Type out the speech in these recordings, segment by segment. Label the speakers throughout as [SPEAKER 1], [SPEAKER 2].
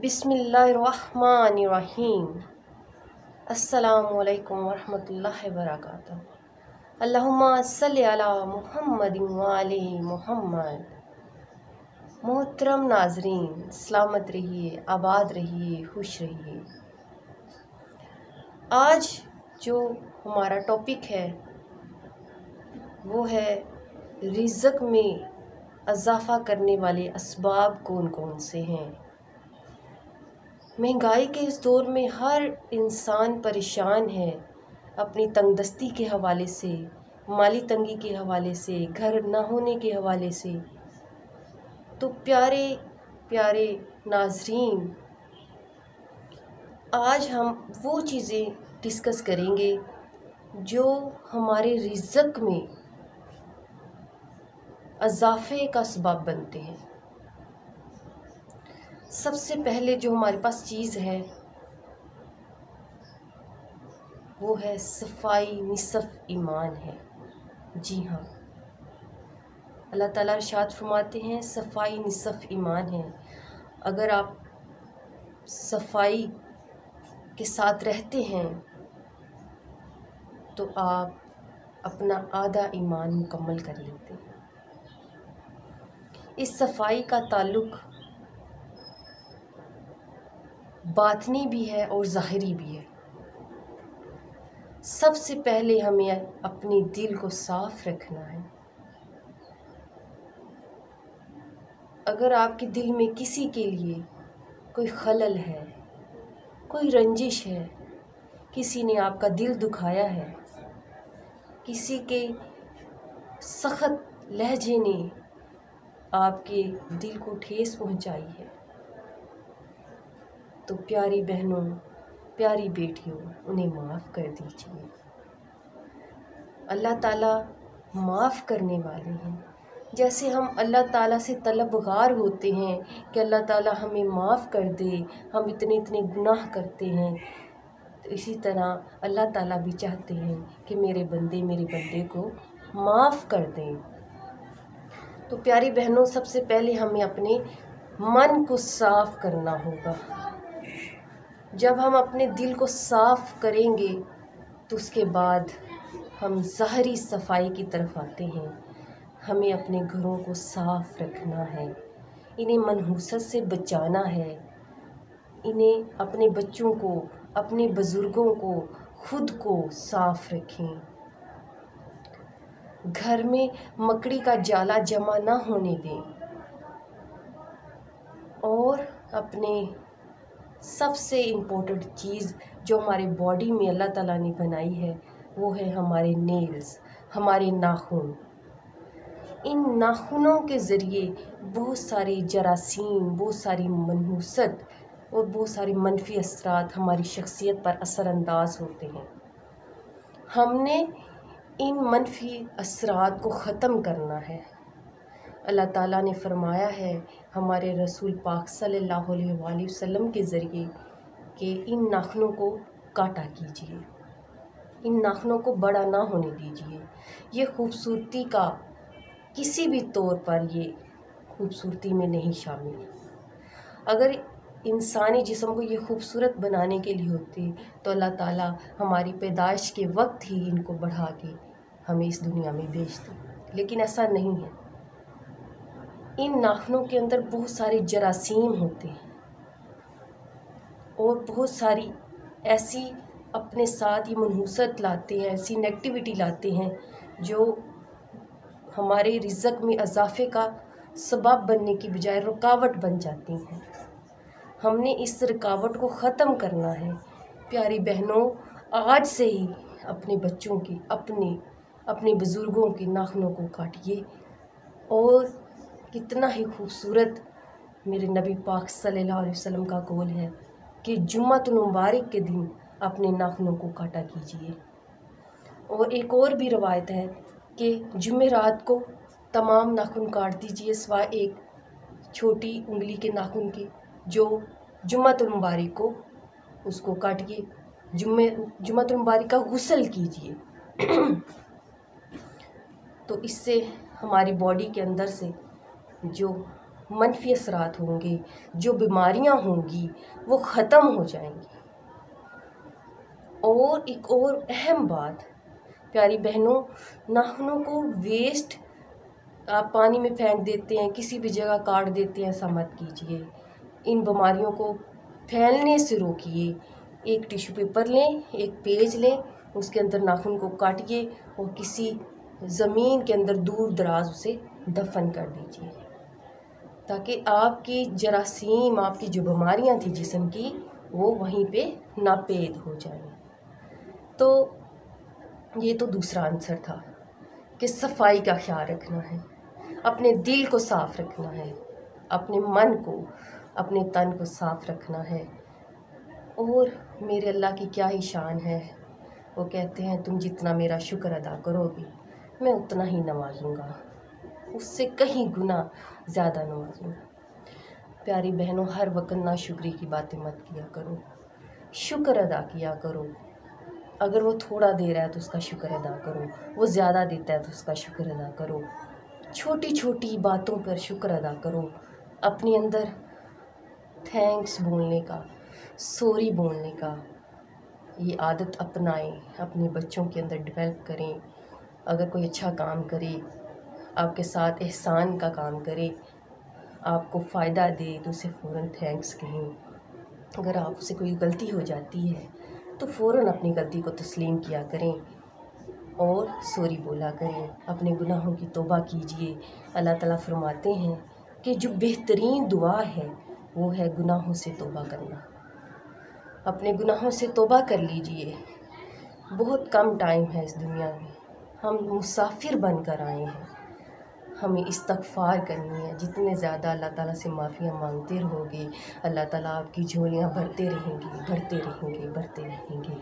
[SPEAKER 1] बिस्मिल्लाहिर्रहमानिर्रहीम। अस्सलामुअलैकुम वरहमतुल्लाहि वबरकातुहू। अल्लाहुम्मा सल्लि अला मुहम्मदिन व आले मुहम्मद। मोहतरम नाजरीन, सलामत रहिए, आबाद रहिए, खुश रहिए। आज जो हमारा टॉपिक है वो है रिज़्क़ में इजाफ़ा करने वाले असबाब कौन कौन से हैं। महंगाई के इस दौर में हर इंसान परेशान है, अपनी तंगदस्ती के हवाले से, माली तंगी के हवाले से, घर न होने के हवाले से। तो प्यारे प्यारे नाजरीन, आज हम वो चीज़ें डिस्कस करेंगे जो हमारे रिज़्क़ में इजाफ़े का सबब बनते हैं। सबसे पहले जो हमारे पास चीज़ है वो है सफ़ाई निसफ़ ईमान है। जी हाँ, अल्लाह ताला इरशाद फरमाते हैं सफ़ाई निसफ़ ईमान है। अगर आप सफ़ाई के साथ रहते हैं तो आप अपना आधा ईमान मुकम्मल कर लेते हैं। इस सफ़ाई का ताल्लुक़ बातनी भी है और ज़ाहिरी भी है। सबसे पहले हमें अपने दिल को साफ़ रखना है। अगर आपके दिल में किसी के लिए कोई खलल है, कोई रंजिश है, किसी ने आपका दिल दुखाया है, किसी के सख्त लहजे ने आपके दिल को ठेस पहुंचाई है, तो प्यारी बहनों, प्यारी बेटियों, उन्हें माफ़ कर दीजिए। अल्लाह ताला माफ़ करने वाले हैं। जैसे हम अल्लाह ताला से तलबगार होते हैं कि अल्लाह ताला हमें माफ़ कर दे, हम इतने इतने गुनाह करते हैं, तो इसी तरह अल्लाह ताला भी चाहते हैं कि मेरे बंदे को माफ़ कर दें। तो प्यारी बहनों, सबसे पहले हमें अपने मन को साफ़ करना होगा। जब हम अपने दिल को साफ़ करेंगे तो उसके बाद हम ज़ाहिरी सफाई की तरफ आते हैं। हमें अपने घरों को साफ़ रखना है, इन्हें मनहूसत से बचाना है, इन्हें अपने बच्चों को, अपने बुज़ुर्गों को, खुद को साफ़ रखें। घर में मकड़ी का जाला जमा ना होने दें और अपने सबसे इम्पोर्टेंट चीज़ जो हमारे बॉडी में अल्लाह ताला ने बनाई है वो है हमारे नेल्स, हमारे नाखून। इन नाखूनों के ज़रिए बहुत सारी जरासीम, बहुत सारी मनहूसत और बहुत सारी मनफी असरात हमारी शख्सियत पर असरानंदाज होते हैं। हमने इन मनफी असरात को ख़त्म करना है। अल्लाह ताला ने फरमाया है हमारे रसूल पाक सल्लल्लाहु अलैहि वसल्लम के ज़रिए कि इन नाखूनों को काटा कीजिए, इन नाखूनों को बड़ा ना होने दीजिए। ये खूबसूरती का किसी भी तौर पर ये खूबसूरती में नहीं शामिल। अगर इंसानी जिस्म को ये खूबसूरत बनाने के लिए होती तो अल्लाह ताला हमारी पैदाइश के वक्त ही इनको बढ़ा के हमें इस दुनिया में भेज दे, लेकिन ऐसा नहीं है। इन नाखूनों के अंदर बहुत सारे जरासीम होते हैं और बहुत सारी ऐसी अपने साथ ये मनहूसत लाते हैं, ऐसी नेगेटिविटी लाते हैं जो हमारे रिज़्क़ में इजाफ़े का सबब बनने की बजाय रुकावट बन जाती हैं। हमने इस रुकावट को ख़त्म करना है। प्यारी बहनों, आज से ही अपने बच्चों की, अपने बुज़ुर्गों के नाखूनों को काटिए। और कितना ही खूबसूरत मेरे नबी पाक सल्लल्लाहु अलैहि वसल्लम का कौल है कि जुम्मतुल मुबारक के दिन अपने नाखूनों को काटा कीजिए। और एक और भी रवायत है कि जुमेरात को तमाम नाखून काट दीजिए सिवाय एक छोटी उंगली के नाखून की, जो जुम्मतुल मुबारक को उसको काटिए, जुम्मतुल मुबारक का गुस्ल कीजिए। तो इससे हमारी बॉडी के अंदर से जो منفی اثرات ہوں گے، جو بیماریاں ہوں گی وہ ختم ہو جائیں گی۔ اور ایک اور اہم بات پیاری بہنوں، ناخنوں کو ویسٹ آپ پانی میں پھینک دیتے ہیں، کسی بھی جگہ کاٹ دیتے ہیں، ایسا مت کیجیے۔ ان بیماریوں کو پھیلنے سے روکیے۔ ایک ٹیشو پیپر لیں، ایک پیج لیں، اس کے اندر ناخن کو کاٹیے اور کسی زمین کے اندر دور دراز اسے دفن کر دیجیے، تاکہ آپ کی جراثیم، آپ کی جو بیماریاں تھیں جسم کی، وہ وہیں پہ ناپید ہو جائیں۔ تو یہ تو دوسرا عنصر تھا کہ صفائی کا خیال رکھنا ہے، اپنے دل کو صاف رکھنا ہے، اپنے من کو، اپنے تن کو صاف رکھنا ہے۔ اور میرے اللہ کی کیا ہی شان ہے، وہ کہتے ہیں تم جتنا میرا شکر ادا کرو گی میں اتنا ہی نوازوں گا، اس سے کہیں گنا زیادہ نوازوں گا۔ پیاری بہنوں، ہر وقت ناشکری کی باتیں مت کیا کرو، شکر ادا کیا کرو۔ اگر وہ تھوڑا دے رہا ہے تو اس کا شکر ادا کرو، وہ زیادہ دیتا ہے تو اس کا شکر ادا کرو۔ چھوٹی چھوٹی باتوں پر شکر ادا کرو، اپنے اندر تھینکس بولنے کا، سوری بولنے کا یہ عادت اپنائیں، اپنے بچوں کے اندر ڈیولپ کریں۔ اگر کوئی اچھا کام کرے، آپ کے ساتھ احسان کا کام کرے، آپ کو فائدہ دے تو اسے فوراً تھینکس کہیں۔ اگر آپ سے کوئی غلطی ہو جاتی ہے تو فوراً اپنی غلطی کو تسلیم کیا کریں اور سوری بولا کریں، اپنے گناہوں کی توبہ کیجیے۔ اللہ تعالیٰ فرماتے ہیں کہ جو بہترین دعا ہے وہ ہے گناہوں سے توبہ کرنا۔ اپنے گناہوں سے توبہ کر لیجئے۔ بہت کم ٹائم ہے اس دنیا میں، ہم مسافر بن کر آئے ہیں، ہمیں استغفار کرنی ہے۔ جتنے زیادہ اللہ تعالیٰ سے معافیاں مانگتے رہو گے، اللہ تعالیٰ آپ کی جھولیاں بھرتے رہیں گے، بھرتے رہیں گے، بھرتے رہیں گے۔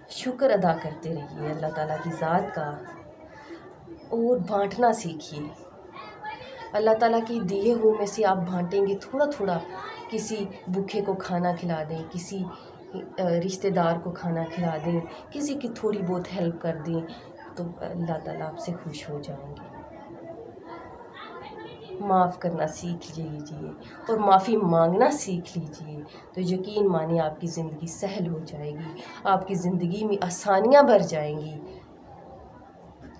[SPEAKER 1] شکر ادا کرتے رہیے اللہ تعالیٰ کی ذات کا، اور بانٹنا سیکھیے۔ اللہ تعالیٰ کی دیے ہوئے میں سے آپ بانٹیں گے تھوڑا تھوڑا، کسی بھوکے کو کھانا کھلا دیں، کسی رشتہ دار کو کھانا کھلا دیں، کسی کی تھوڑی بہت ہیلپ کر دیں، تو اللہ تعالیٰ آپ سے خوش ہو جائیں گے۔ معاف کرنا سیکھ لیجیے اور معافی مانگنا سیکھ لیجیے، تو یقین مانیں آپ کی زندگی سہل ہو جائے گی، آپ کی زندگی میں آسانیاں بھر جائیں گی۔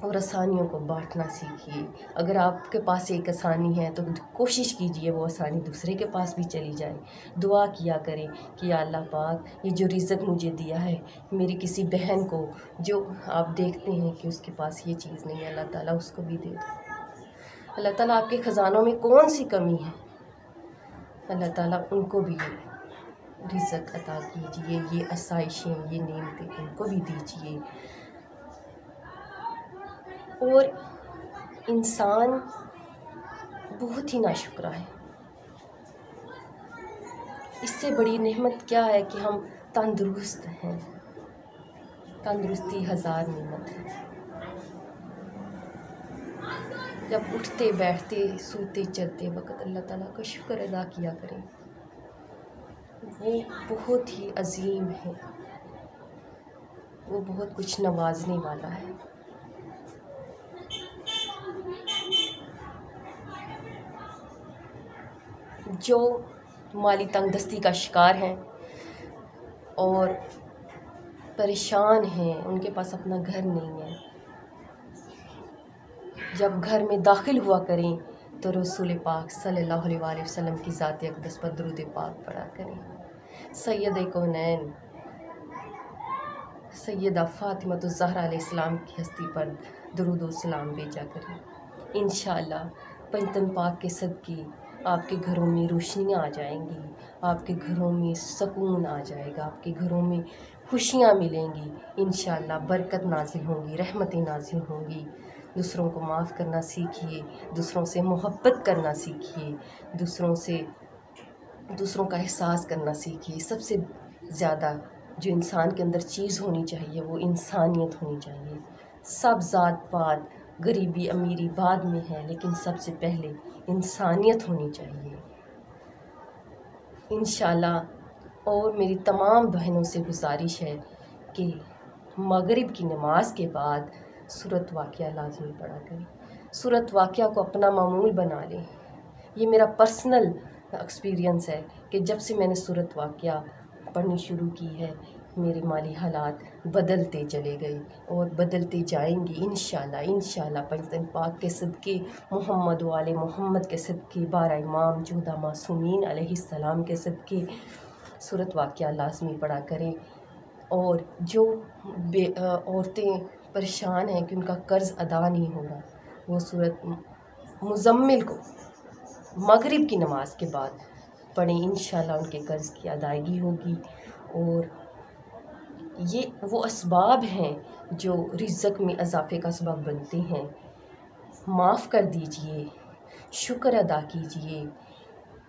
[SPEAKER 1] اور آسانیوں کو بانٹنا سیکھیے۔ اگر آپ کے پاس ایک آسانی ہے تو کوشش کیجیے وہ آسانی دوسرے کے پاس بھی چلی جائے۔ دعا کیا کریں کہ یا اللہ پاک، یہ جو رزق مجھے دیا ہے، میری کسی بہن کو جو آپ دیکھتے ہیں کہ اس کے پاس یہ چیز نہیں ہے، اللہ تعالیٰ اس کو بھی دے دو۔ اللہ تعالیٰ آپ کے خزانوں میں کون سی کمی ہے، اللہ تعالیٰ ان کو بھی رزق عطا کیجیے، یہ آسائشیں، یہ نعمتیں ان کو بھی دیجیے۔ اور انسان بہت ہی ناشکرا ہے، اس سے بڑی نعمت کیا ہے کہ ہم تندرست ہیں۔ تندرستی ہزار نعمت ہے۔ جب اٹھتے بیٹھتے سوتے چلتے وقت اللہ تعالیٰ کا شکر ادا کیا کریں، وہ بہت ہی عظیم ہے، وہ بہت کچھ نوازنے والا ہے۔ جو مالی تنگ دستی کا شکار ہیں اور پریشان ہیں، ان کے پاس اپنا گھر نہیں ہے، جب گھر میں داخل ہوا کریں تو رسول پاک صلی اللہ علیہ وآلہ وسلم کی ذات اقدس پر درود پاک پڑھا کریں۔ سید کونین سیدہ فاطمہ الزہرا علیہ السلام کی ہستی پر درود و سلام بھیجا کریں۔ انشاءاللہ پنجتن پاک کے صدقے آپ کے گھروں میں روشنیاں آ جائیں گی، آپ کے گھروں میں سکون آ جائے گا، آپ کے گھروں میں خوشیاں ملیں گی، انشاءاللہ برکت نازل ہوں گی، رحمتیں نازل ہوں گی۔ دوسروں کو معاف کرنا سیکھیے، دوسروں سے محبت کرنا سیکھیے، دوسروں کا احساس کرنا سیکھیے۔ سب سے زیادہ جو انسان کے اندر چیز ہونی چاہیے وہ انسانیت ہونی چاہیے۔ سب ذات پات، غریبی امیری بعد میں ہے، لیکن سب سے پہلے انسانیت ہونی چاہیے انشاءاللہ۔ اور میری تمام بہنوں سے گزارش ہے کہ مغرب کی نماز کے بعد سورۃ واقعہ لازمی پڑھا کریں۔ सूरत वाक़या को अपना मामूल बना लें। ये मेरा पर्सनल एक्सपीरियंस है कि जब से मैंने सूरत वाक़या पढ़नी शुरू की है, मेरे माली हालात बदलते चले गए और बदलते जाएंगे इंशाल्लाह पंजतन पाक के सदक़े, मोहम्मद वाले मोहम्मद के सदक़े, 12 इमाम 14 मासूमीन अलैहिस्सलाम के सदक़े सूरत वाक़या लाज़मी पढ़ा करें। और जो औरतें परेशान हैं कि उनका कर्ज़ अदा नहीं हो रहा, वो सूरत मुज़म्मिल को मगरिब की नमाज के बाद पढ़ें, इंशाल्लाह उनके कर्ज़ की अदायगी होगी। और ये वो असबाब हैं जो रिज़्क़ में इजाफ़े का सबब बनते हैं। माफ़ कर दीजिए, शुक्र अदा कीजिए,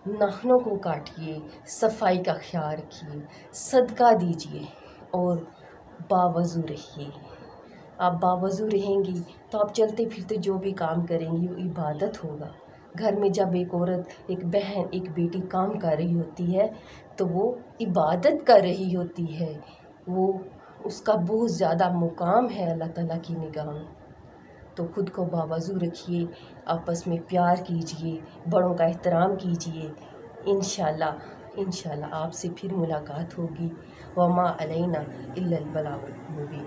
[SPEAKER 1] नाखूनों को काटिए, सफाई का ख्याल रखिए, सदका दीजिए और बावज़ू रहिए। आप बावज़ू रहेंगी तो आप चलते फिरते जो भी काम करेंगी वो इबादत होगा। घर में जब एक औरत, एक बहन, एक बेटी काम कर रही होती है तो वो इबादत कर रही होती है, वो उसका बहुत ज़्यादा मुकाम है अल्लाह ताला की निगाह में। तो ख़ुद को बावज़ू रखिए, आपस में प्यार कीजिए, बड़ों का एहतराम कीजिए। इंशाल्लाह आपसे फिर मुलाकात होगी। वमा अलैना इल्लल बलागुल मुबीन।